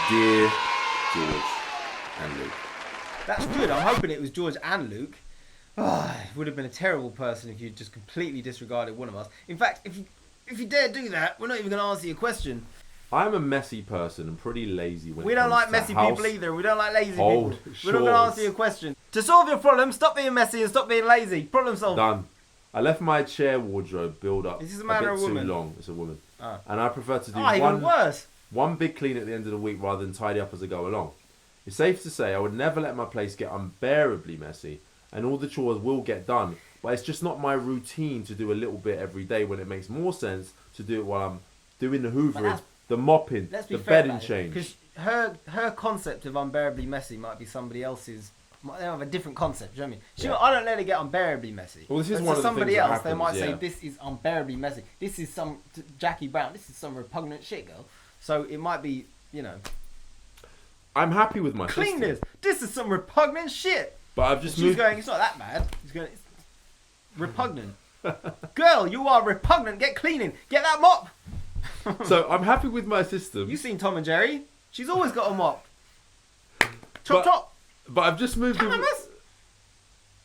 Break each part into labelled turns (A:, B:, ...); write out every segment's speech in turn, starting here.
A: Dear George and Luke.
B: That's good. I'm hoping it was George and Luke. Oh, it would have been a terrible person if you just completely disregarded one of us. In fact, if you dare do that, we're not even going to answer your question.
A: I'm a messy person and pretty lazy when
B: We
A: it
B: don't
A: comes
B: like
A: to
B: messy
A: house.
B: people either. We don't like lazy
A: Hold
B: people. We're not going to
A: shores.
B: answer your question. To solve your problem, stop being messy and stop being lazy. Problem solved.
A: Done. I left my chair wardrobe build up
B: Is this a
A: a
B: man
A: bit
B: or a
A: too
B: woman?
A: long. It's a woman.
B: Oh.
A: And I prefer to do
B: Even worse.
A: one big clean at the end of the week rather than tidy up as I go along. It's safe to say I would never let my place get unbearably messy, and all the chores will get done, but it's just not my routine to do a little bit every day when it makes more sense to do it while I'm doing the hoovering, the mopping,
B: Let's be
A: the
B: fair
A: bedding change.
B: Because her concept of unbearably messy might be somebody else's. They have a different concept. Do you know what I mean? I don't let it get unbearably messy.
A: Well, this is
B: But
A: one
B: to
A: of the
B: somebody
A: things that
B: else, they might
A: happens,
B: say this is unbearably messy. This is some Jackie Brown. This is some repugnant shit, girl. So it might be,
A: I'm happy with my
B: clean
A: system,
B: this is some repugnant shit.
A: but I've just
B: She's
A: moved.
B: going, it's not that bad. She's going, it's repugnant. Girl, you are repugnant. Get cleaning. Get that mop.
A: So I'm happy with my system.
B: You've seen Tom and Jerry. She's always got a mop. Chop chop.
A: But I've just moved in.
B: Calamus.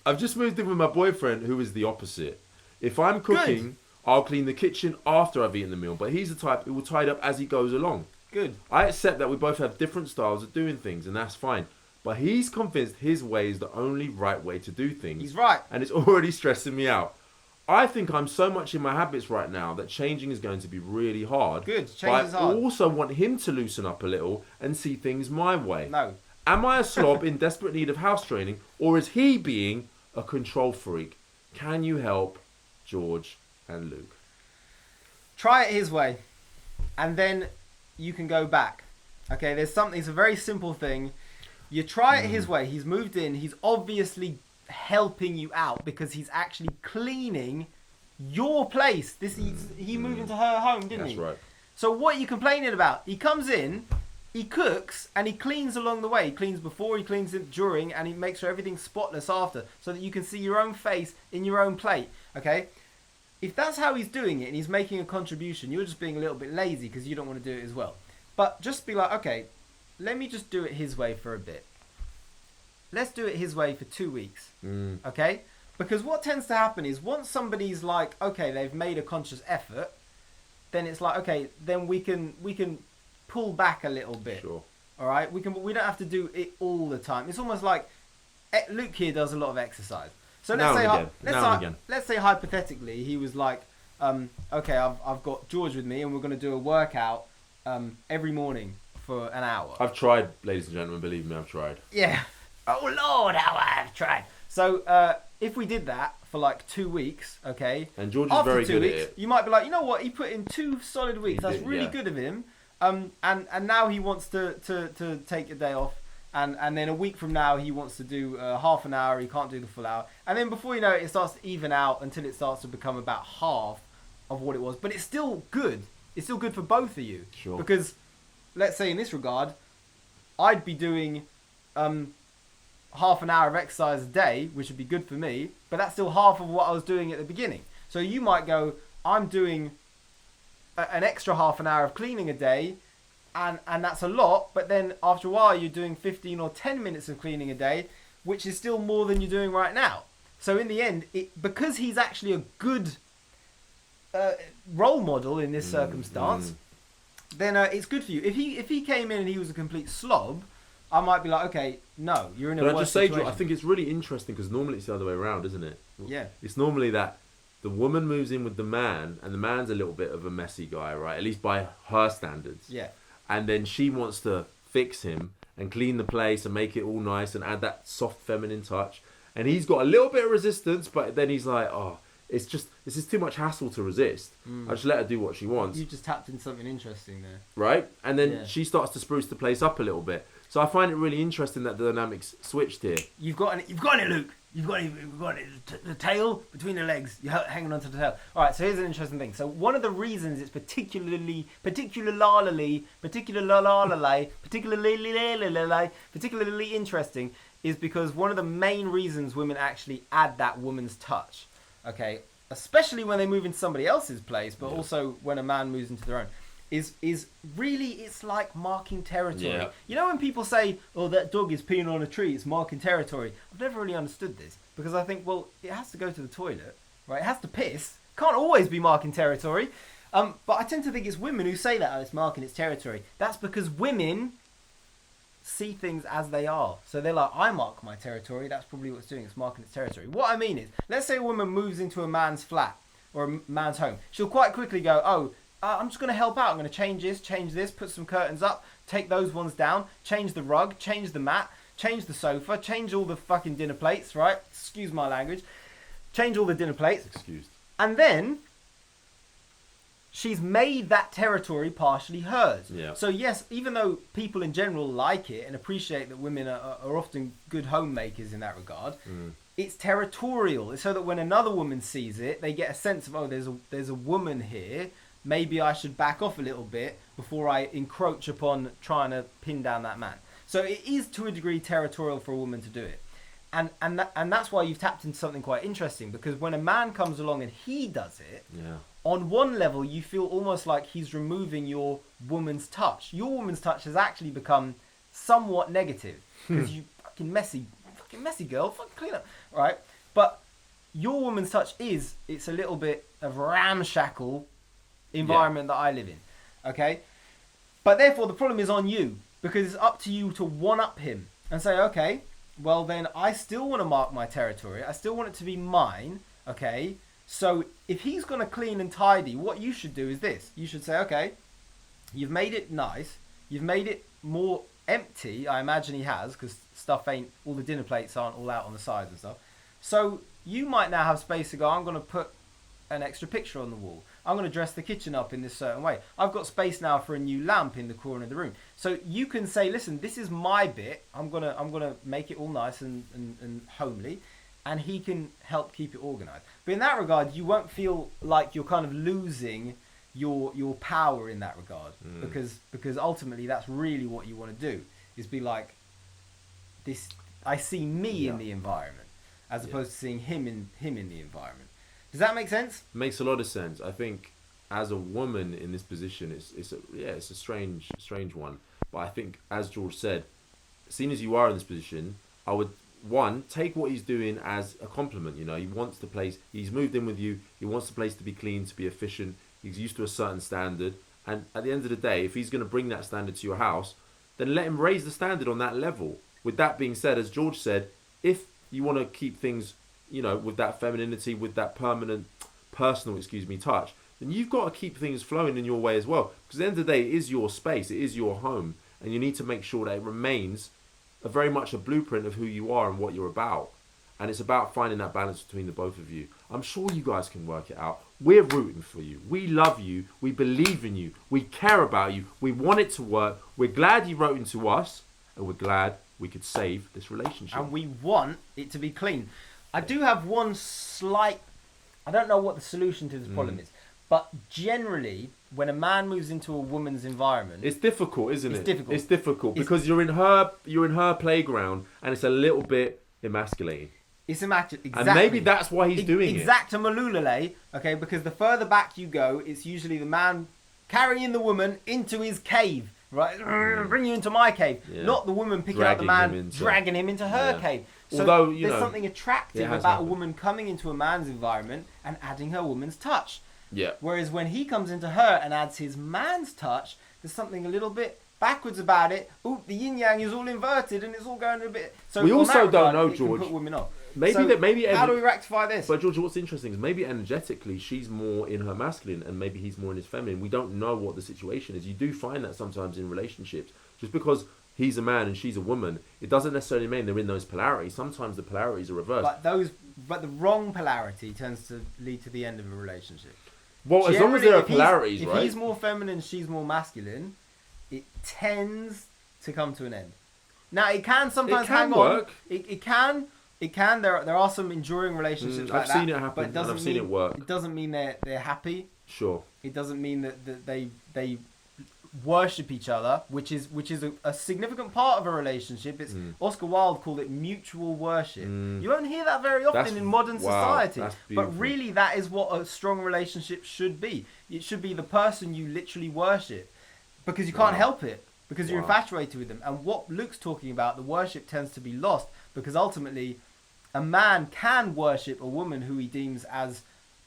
A: I've just moved in with my boyfriend, who is the opposite. If I'm cooking,
B: Good.
A: I'll clean the kitchen after I've eaten the meal. But he's the type who will tidy up as he goes along.
B: Good.
A: I accept that we both have different styles of doing things, and that's fine. But he's convinced his way is the only right way to do things.
B: He's right.
A: And it's already stressing me out. I think I'm so much in my habits right now that changing is going to be really hard.
B: Good.
A: But
B: Change is
A: I
B: hard.
A: also want him to loosen up a little and see things my way.
B: No.
A: Am I a slob in desperate need of house training, or is he being a control freak? Can you help George and Luke?
B: Try it his way, and then you can go back. Okay, there's something. It's a very simple thing. You try it his way. He's moved in. He's obviously helping you out because he's actually cleaning your place. He moved into her home, didn't he?
A: That's right.
B: So what are you complaining about? He comes in, he cooks, and he cleans along the way. He cleans before, he cleans it during, and he makes sure everything's spotless after, so that you can see your own face in your own plate. Okay. If that's how he's doing it and he's making a contribution, you're just being a little bit lazy because you don't want to do it as well. But just be like, okay, let me just do it his way for a bit. Let's do it his way for 2 weeks. Okay? Because what tends to happen is once somebody's like, okay, they've made a conscious effort, then it's like, okay, then we can pull back a little bit.
A: Sure.
B: All right? We don't have to do it all the time. It's almost like Luke here does a lot of exercise. So let's say hypothetically he was like, okay, I've got George with me and we're going to do a workout every morning for an hour.
A: I've tried, ladies and gentlemen. Believe me, I've tried.
B: Yeah. Oh Lord, how I've tried. So if we did that for like 2 weeks, okay,
A: And George is
B: after
A: very
B: 2
A: good
B: weeks,
A: at it.
B: you might be like, you know what, he put in 2 solid weeks.
A: He
B: That's
A: did,
B: really
A: yeah.
B: good of him. And now he wants to take a day off. And then a week from now, he wants to do half an hour. He can't do the full hour. And then before you know it, it starts to even out until it starts to become about half of what it was. But it's still good. It's still good for both of you.
A: Sure.
B: Because, let's say in this regard, I'd be doing half an hour of exercise a day, which would be good for me. But that's still half of what I was doing at the beginning. So you might go, I'm doing an extra half an hour of cleaning a day. And that's a lot, but then after a while you're doing 15 or 10 minutes of cleaning a day, which is still more than you're doing right now. So in the end, because he's actually a good role model in this circumstance, then it's good for you. If he came in and he was a complete slob, I might be like, okay, no, you're in a
A: But I
B: worse
A: just say,
B: situation.
A: I think it's really interesting because normally it's the other way around, isn't it?
B: Yeah.
A: It's normally that the woman moves in with the man, and the man's a little bit of a messy guy, right? At least by her standards.
B: Yeah.
A: And then she wants to fix him and clean the place and make it all nice and add that soft feminine touch. And he's got a little bit of resistance, but then he's like, oh, this is too much hassle to resist. I just let her do what she wants.
B: You just tapped in something interesting there.
A: Right? And then she starts to spruce the place up a little bit. So I find it really interesting that the dynamics switched here.
B: You've got it, Luke. You've got it. The tail between the legs. You're hanging onto the tail. All right. So here's an interesting thing. So one of the reasons it's particularly interesting is because one of the main reasons women actually add that woman's touch. Okay. Especially when they move into somebody else's place, but also when a man moves into their own. is really, it's like marking territory.
A: Yeah.
B: You know when people say, "Oh, that dog is peeing on a tree, it's marking territory." I've never really understood this because I think, well, it has to go to the toilet, right? It has to piss. Can't always be marking territory. But I tend to think it's women who say that, oh, it's marking its territory. That's because women see things as they are. So they're like, I mark my territory. That's probably what it's doing. It's marking its territory. What I mean is, let's say a woman moves into a man's flat or a man's home. She'll quite quickly go, oh, I'm just going to help out. I'm going to change this, put some curtains up, take those ones down, change the rug, change the mat, change the sofa, change all the fucking dinner plates, right? Excuse my language. Change all the dinner plates.
A: Excused.
B: And then she's made that territory partially hers.
A: Yeah.
B: So yes, even though people in general like it and appreciate that women are often good homemakers in that regard, it's territorial. It's so that when another woman sees it, they get a sense of, oh, there's a woman here. Maybe I should back off a little bit before I encroach upon trying to pin down that man. So it is to a degree territorial for a woman to do it. And that's why you've tapped into something quite interesting, because when a man comes along and he does it, on one level you feel almost like he's removing your woman's touch. Your woman's touch has actually become somewhat negative because you fucking messy girl, fucking clean up, right? But your woman's touch it's a little bit of ramshackle environment that I live in, okay? But therefore the problem is on you, because it's up to you to one-up him and say, okay, well then I still want to mark my territory. I still want it to be mine, okay? So if he's going to clean and tidy, what you should do is this. You should say, okay, you've made it nice. You've made it more empty. I imagine he has, because all the dinner plates aren't all out on the sides and stuff. So you might now have space to go, I'm going to put an extra picture on the wall. I'm going to dress the kitchen up in this certain way. I've got space now for a new lamp in the corner of the room. So you can say, listen, this is my bit. I'm gonna make it all nice and homely, and he can help keep it organized. But in that regard, you won't feel like you're kind of losing your power in that regard, because ultimately that's really what you want to do, is be like, this. I see me in the environment, as opposed to seeing him in the environment. Does that make sense?
A: Makes a lot of sense. I think as a woman in this position, it's a strange one. But I think, as George said, seeing as you are in this position, I would take what he's doing as a compliment. You know, he wants the place. He's moved in with you. He wants the place to be clean, to be efficient. He's used to a certain standard. And at the end of the day, if he's going to bring that standard to your house, then let him raise the standard on that level. With that being said, as George said, if you want to keep things, you know, with that femininity, with that personal touch, then you've got to keep things flowing in your way as well. Because at the end of the day, it is your space, it is your home, and you need to make sure that it remains very much a blueprint of who you are and what you're about. And it's about finding that balance between the both of you. I'm sure you guys can work it out. We're rooting for you. We love you. We believe in you. We care about you. We want it to work. We're glad you wrote into us, and we're glad we could save this relationship.
B: And we want it to be clean. I do have one slight... I don't know what the solution to this problem is, but generally, when a man moves into a woman's environment...
A: It's difficult, isn't it?
B: It's difficult.
A: Because you're in her playground, and it's a little bit emasculating.
B: It's immaculate, exactly.
A: And maybe that's why he's doing it.
B: Exactamalulale, okay, because the further back you go, it's usually the man carrying the woman into his cave, right? Bring you into my cave. Yeah. Not the woman picking up the man, dragging him into her cave. So although, there's something attractive about a woman coming into a man's environment and adding her woman's touch.
A: Yeah.
B: Whereas when he comes into her and adds his man's touch, there's something a little bit backwards about it. Ooh, the yin yang is all inverted and it's all going a bit... So
A: we also don't know, George.
B: Put women off.
A: Maybe
B: how do we rectify this?
A: But George, what's interesting is maybe energetically she's more in her masculine and maybe he's more in his feminine. We don't know what the situation is. You do find that sometimes in relationships. Just because he's a man and she's a woman, it doesn't necessarily mean they're in those polarities. Sometimes the polarities are reversed.
B: But the wrong polarity tends to lead to the end of a relationship.
A: Well, as long as there are polarities, right?
B: If he's more feminine, she's more masculine, it tends to come to an end. Now, it can sometimes hang on. It can. There are some enduring relationships like that.
A: I've seen it happen, and I've seen it work.
B: It doesn't mean they're happy.
A: Sure.
B: It doesn't mean that they worship each other, which is a significant part of a relationship. It's Oscar Wilde called it mutual worship. You won't hear that very often in modern society, but really that is what a strong relationship should be. It should be the person you literally worship, because you can't help it, because you're infatuated with them. And what Luke's talking about, the worship tends to be lost, because ultimately a man can worship a woman who he deems as,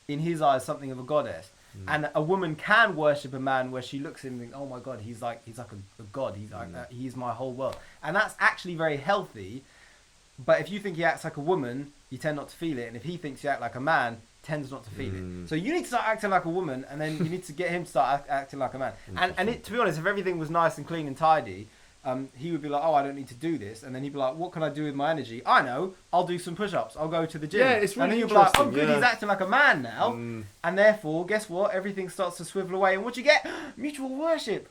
B: in his eyes, something of a goddess. And a woman can worship a man where she looks at him and thinks, oh my God, he's like a god. He's like he's my whole world. And that's actually very healthy. But if you think he acts like a woman, you tend not to feel it. And if he thinks you act like a man, tends not to feel it. So you need to start acting like a woman, and then you need to get him to start acting like a man. And to be honest, if everything was nice and clean and tidy, he would be like, oh, I don't need to do this. And then he'd be like, what can I do with my energy? I know, I'll do some push-ups. I'll go to the gym.
A: Yeah, it's really
B: and then he'd be
A: interesting.
B: like, oh, good, he's acting like a man now. And therefore, guess what? Everything starts to swivel away. And what you get? Mutual worship.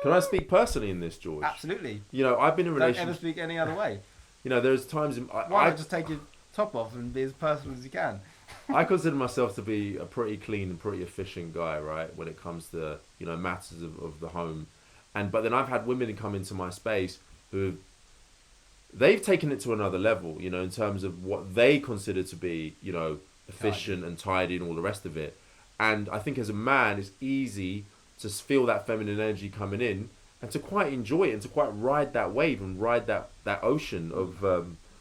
A: Can I speak personally in this, George?
B: Absolutely.
A: You know, I've been in a relationship.
B: Don't ever speak any other way.
A: You know, there's times...
B: Why not just take your top off and be as personal as you can?
A: I consider myself to be a pretty clean and pretty efficient guy, right? When it comes to, you know, matters of the home. But then I've had women come into my space who they've taken it to another level, you know, in terms of what they consider to be, you know, efficient and tidy and all the rest of it. And I think as a man, it's easy to feel that feminine energy coming in and to quite enjoy it and to quite ride that wave and ride that ocean of...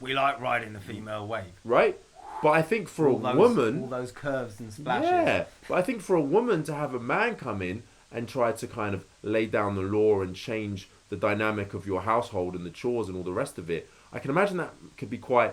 B: we like riding the female wave.
A: Right? But I think for woman...
B: all those curves and splashes.
A: Yeah. But I think for a woman to have a man come in and try to kind of lay down the law and change the dynamic of your household and the chores and all the rest of it, I can imagine that could be quite,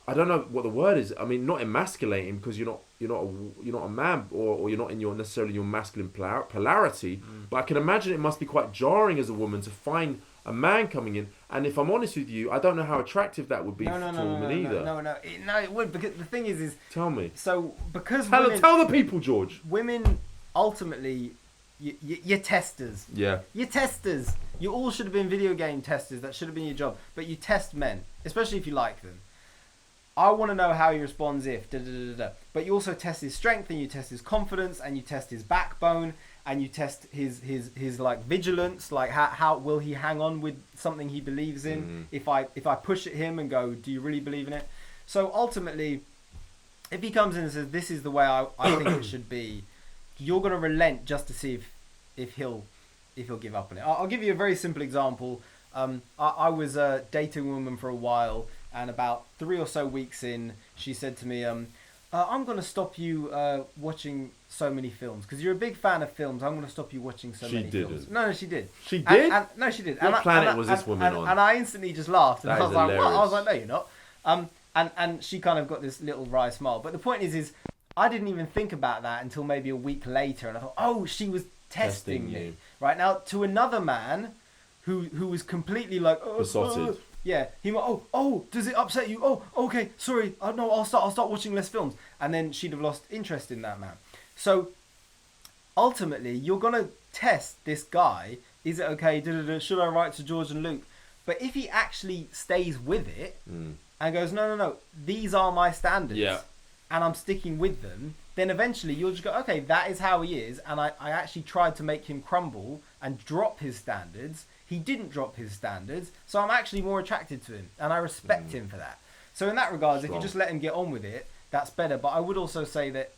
A: I don't know what the word is. I mean, not emasculating, because you're not a man, or you're not in necessarily your masculine polarity. But I can imagine it must be quite jarring as a woman to find a man coming in. And if I'm honest with you, I don't know how attractive that would be to a woman either.
B: No, it would, because the thing is
A: tell me.
B: So because
A: tell the people, George.
B: Women ultimately. You're testers.
A: Yeah.
B: You're testers. You all should have been video game testers. That should have been your job. But you test men, especially if you like them. I want to know how he responds if But you also test his strength, and you test his confidence, and you test his backbone, and you test his like vigilance, like how will he hang on with something he believes in. If I push at him and go, do you really believe in it? So ultimately, if he comes in and says, this is the way I think it should be, you're going to relent just to see if he'll give up on it. I'll give you a very simple example. I was dating a woman for a while, and about 3 or so weeks in, she said to me, I'm going to stop you watching so many films, because you're a big fan of films. I'm going to stop you watching so many films. No, she did.
A: She did?
B: No, she did.
A: What planet was this woman on?
B: And I instantly just laughed. And
A: that
B: I was like,
A: hilarious.
B: what? I was like, no, you're not. And she kind of got this little wry smile. But the point is I didn't even think about that until maybe a week later, and I thought, oh, she was testing me. Right now, to another man who was completely like
A: besotted.
B: Yeah, he went, oh, does it upset you? Oh, okay, sorry. No, I'll start watching less films. And then she'd have lost interest in that man. So ultimately, you're gonna test this guy. Is it okay? Should I write to George and Luke? But if he actually stays with it and goes, no, these are my standards.
A: Yeah.
B: And I'm sticking with them, then eventually you'll just go, okay, that is how he is, and I actually tried to make him crumble and drop his standards. He didn't drop his standards, so I'm actually more attracted to him, and I respect him for that. So in that regard, if you just let him get on with it, that's better. But I would also say that,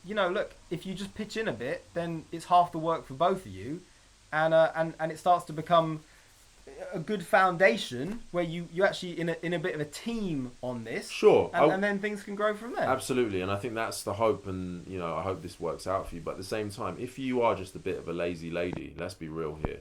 B: you know, look, if you just pitch in a bit, then it's half the work for both of you, and it starts to become a good foundation where you actually in a bit of a team on this.
A: Sure.
B: And then things can grow from there.
A: Absolutely. And I think that's the hope, and you know, I hope this works out for you. But at the same time, if you are just a bit of a lazy lady, let's be real here,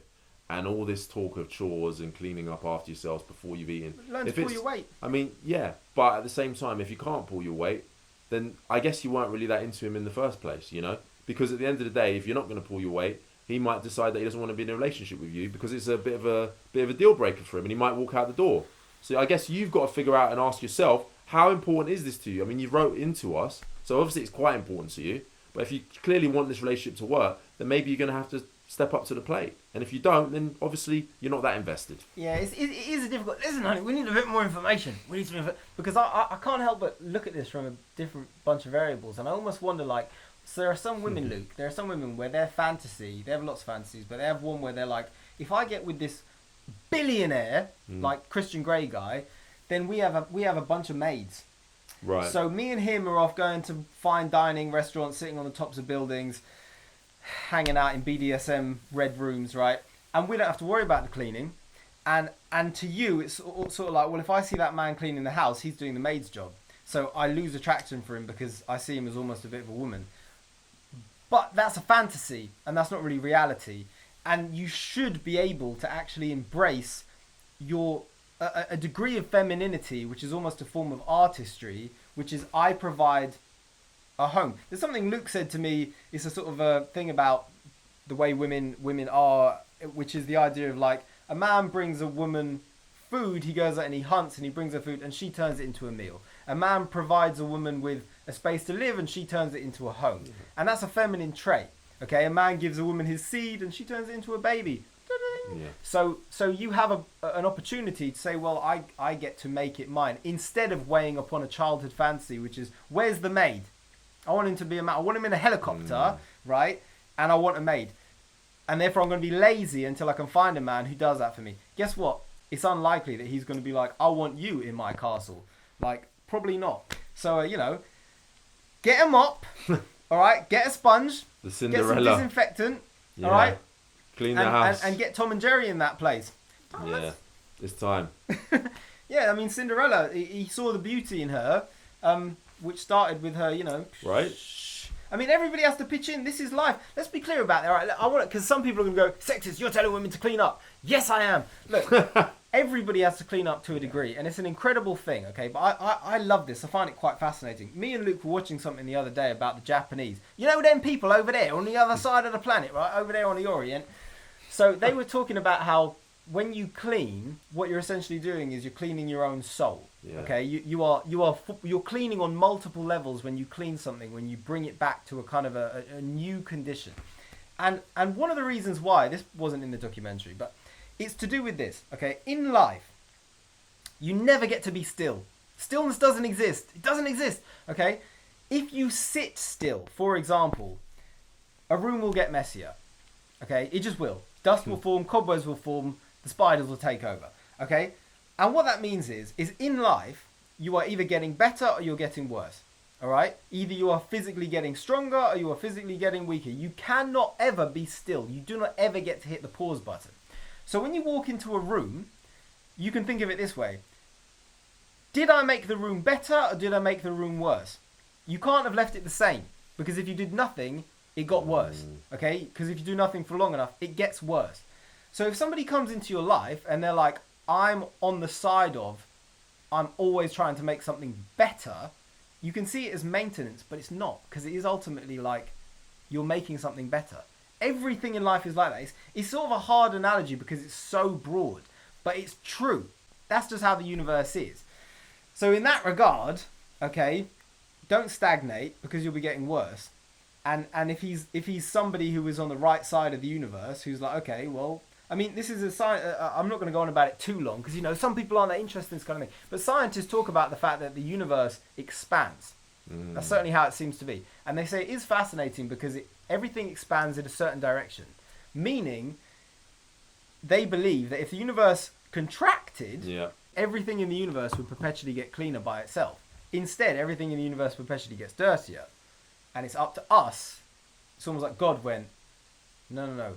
A: and all this talk of chores and cleaning up after yourselves before you've eaten,
B: learn to pull your weight.
A: I mean, yeah, but at the same time, if you can't pull your weight, then I guess you weren't really that into him in the first place, you know? Because at the end of the day, if you're not going to pull your weight, he might decide that he doesn't want to be in a relationship with you because it's a bit of a deal breaker for him, and he might walk out the door. So I guess you've got to figure out and ask yourself, how important is this to you? I mean, you wrote into us, so obviously it's quite important to you. But if you clearly want this relationship to work, then maybe you're going to have to step up to the plate. And if you don't, then obviously you're not that invested.
B: Yeah, it is a difficult... Listen, honey, we need a bit more information. We need some because I can't help but look at this from a different bunch of variables, and I almost wonder, like, So there are some women, Luke. There are some women where their fantasy, they have lots of fantasies, but they have one where they're like, if I get with this billionaire like Christian Grey guy, then we have a bunch of maids.
A: Right.
B: So me and him are off going to fine dining restaurants, sitting on the tops of buildings, hanging out in BDSM red rooms, right? And we don't have to worry about the cleaning. And to you, it's sort of like, well, if I see that man cleaning the house, he's doing the maid's job. So I lose attraction for him because I see him as almost a bit of a woman. But that's a fantasy, and that's not really reality. And you should be able to actually embrace a degree of femininity, which is almost a form of artistry, which is I provide a home. There's something Luke said to me. It's a sort of a thing about the way women are, which is the idea of like a man brings a woman food, he goes out and he hunts and he brings her food and she turns it into a meal. A man provides a woman with a space to live and she turns it into a home. And that's a feminine trait. Okay, a man gives a woman his seed and she turns it into a baby.
A: Yeah.
B: So you have an opportunity to say, well, I get to make it mine, instead of weighing upon a childhood fantasy, which is, where's the maid? I want him to be a man. I want him in a helicopter, right? And I want a maid. And therefore I'm going to be lazy until I can find a man who does that for me. Guess what? It's unlikely that he's going to be like, I want you in my castle. Like, probably not. So, get a mop, all right? Get a sponge.
A: The Cinderella.
B: Get some disinfectant,
A: Yeah.
B: all right?
A: Clean the house.
B: And get Tom and Jerry in that place.
A: Yeah, it's time.
B: Yeah, I mean, Cinderella, he saw the beauty in her, which started with her,
A: Right.
B: I mean, everybody has to pitch in. This is life. Let's be clear about that. All right, I want it, because some people are going to go, sexist, you're telling women to clean up. Yes, I am. Look, everybody has to clean up to a degree, and it's an incredible thing, okay? But I love this. I find it quite fascinating. Me and Luke were watching something the other day about the Japanese. You know them people over there on the other side of the planet, right? Over there on the Orient. So they were talking about how when you clean, what you're essentially doing is you're cleaning your own soul.
A: Yeah.
B: Okay, you're cleaning on multiple levels when you clean something, when you bring it back to a kind of a new condition. And one of the reasons why, this wasn't in the documentary, but it's to do with this. Okay, in life, you never get to be still. Stillness doesn't exist. It doesn't exist. Okay, if you sit still, for example, a room will get messier. Okay, it just will. Dust will form, cobwebs will form, the spiders will take over. Okay? And what that means is in life, you are either getting better or you're getting worse. Alright? Either you are physically getting stronger or you are physically getting weaker. You cannot ever be still. You do not ever get to hit the pause button. So when you walk into a room, you can think of it this way. Did I make the room better or did I make the room worse? You can't have left it the same. Because if you did nothing, it got worse, okay? Because if you do nothing for long enough, it gets worse. So if somebody comes into your life and they're like, I'm on the side of, I'm always trying to make something better, you can see it as maintenance, but it's not, because it is ultimately like you're making something better. Everything in life is like that. It's sort of a hard analogy because it's so broad, but it's true. That's just how the universe is. So in that regard, okay, don't stagnate because you'll be getting worse. And if he's somebody who is on the right side of the universe, who's like, okay, well, I mean, this is a science. I'm not going to go on about it too long because some people aren't that interested in this kind of thing. But scientists talk about the fact that the universe expands. That's certainly how it seems to be, and they say it is fascinating because everything expands in a certain direction. Meaning, they believe that if the universe contracted, everything in the universe would perpetually get cleaner by itself. Instead, everything in the universe perpetually gets dirtier. And it's up to us. It's almost like God went, no. Do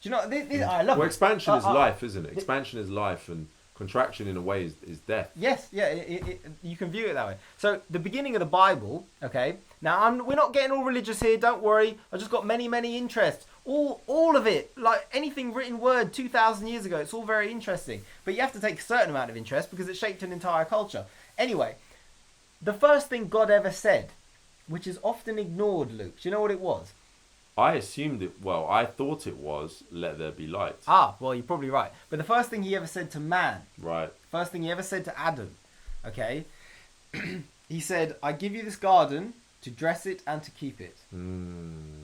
B: you know, I love it.
A: Well, expansion is life, isn't it? Expansion is life, and contraction in a way is death.
B: Yes, yeah, you can view it that way. So the beginning of the Bible, okay, now we're not getting all religious here, don't worry. I've just got many, many interests. All of it, like anything written word 2,000 years ago, it's all very interesting. But you have to take a certain amount of interest because it shaped an entire culture. Anyway, the first thing God ever said, which is often ignored, Luke. Do you know what it was?
A: I thought it was, let there be light.
B: Ah, well, you're probably right. But the first thing he ever said to man,
A: right?
B: First thing he ever said to Adam, okay? He said, I give you this garden to dress it and to keep it.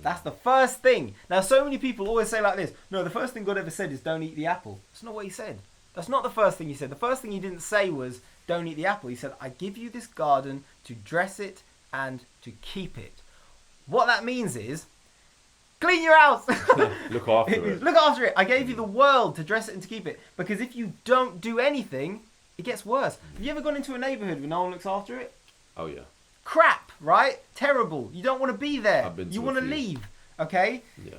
B: That's the first thing. Now, so many people always say like this, no, the first thing God ever said is don't eat the apple. That's not what he said. That's not the first thing he said. The first thing he didn't say was don't eat the apple. He said, I give you this garden to dress it and to keep it. What that means is, clean your house.
A: Look after it.
B: Look after it. I gave you the world to dress it and to keep it. Because if you don't do anything, it gets worse. Have you ever gone into a neighbourhood where no one looks after it?
A: Oh yeah.
B: Crap, right? Terrible. You don't want to be there.
A: I've been to
B: you
A: a
B: want to
A: few.
B: leave, okay?
A: Yeah.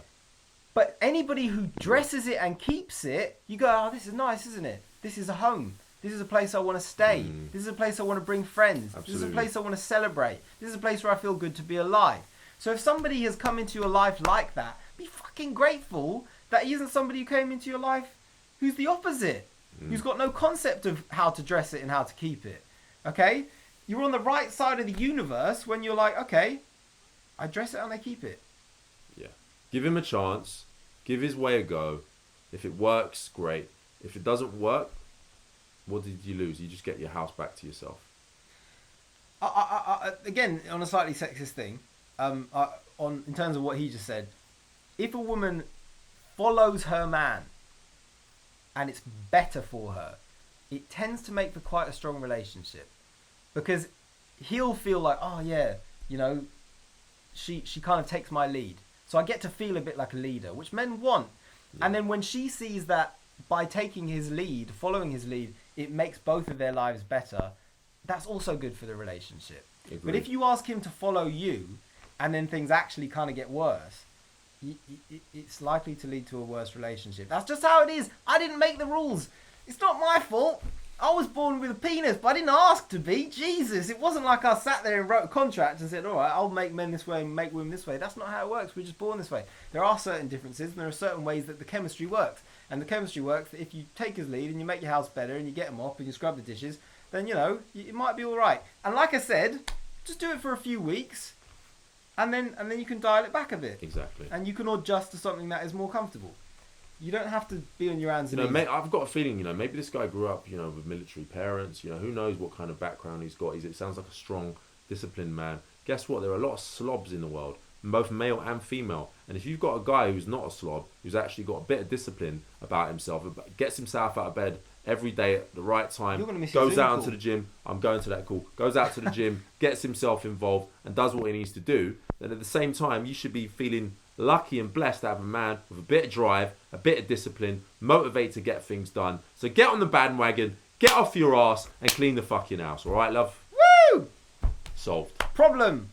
B: But anybody who dresses it and keeps it, you go, oh, this is nice, isn't it? This is a home. This is a place I want to stay. This is a place I want to bring friends.
A: Absolutely.
B: This is a place I want to celebrate. This is a place where I feel good to be alive. So if somebody has come into your life like that, be fucking grateful that he isn't somebody who came into your life who's the opposite. Who's got no concept of how to dress it and how to keep it. Okay? You're on the right side of the universe when you're like, okay, I dress it and I keep it.
A: Yeah. Give him a chance. Give his way a go. If it works, great. If it doesn't work, what did you lose? You just get your house back to yourself.
B: Again, on a slightly sexist thing, in terms of what he just said, if a woman follows her man and it's better for her, it tends to make for quite a strong relationship, because he'll feel like, oh yeah, you know, she kind of takes my lead, so I get to feel a bit like a leader, which men want. Yeah. And then when she sees that by taking his lead, following his lead, it makes both of their lives better, that's also good for the relationship.
A: Agreed.
B: But if you ask him to follow you and then things actually kind of get worse, it's likely to lead to a worse relationship. That's just how it is. I didn't make the rules. It's not my fault. I was born with a penis, but I didn't ask to be. Jesus, it wasn't like I sat there and wrote a contract and said, all right, I'll make men this way and make women this way. That's not how it works. We're just born this way. There are certain differences, and there are certain ways that the chemistry works. And the chemistry works that if you take his lead and you make your house better and you get him up and you scrub the dishes, then, you know, it might be all right. And like I said, just do it for a few weeks, and then you can dial it back a bit.
A: Exactly.
B: And you can adjust to something that is more comfortable. You don't have to be on your hands and knees.
A: Mate, I've got a feeling, maybe this guy grew up, with military parents. Who knows what kind of background he's got. It sounds like a strong, disciplined man. Guess what? There are a lot of slobs in the world, both male and female. And if you've got a guy who's not a slob, who's actually got a bit of discipline about himself, gets himself out of bed every day at the right time, goes out into the gym, I'm going to that call, goes out to the gym, gets himself involved and does what he needs to do, then at the same time, you should be feeling lucky and blessed to have a man with a bit of drive, a bit of discipline, motivated to get things done. So get on the bandwagon, get off your ass and clean the fucking house. All right, love?
B: Woo!
A: Solved.
B: Problem.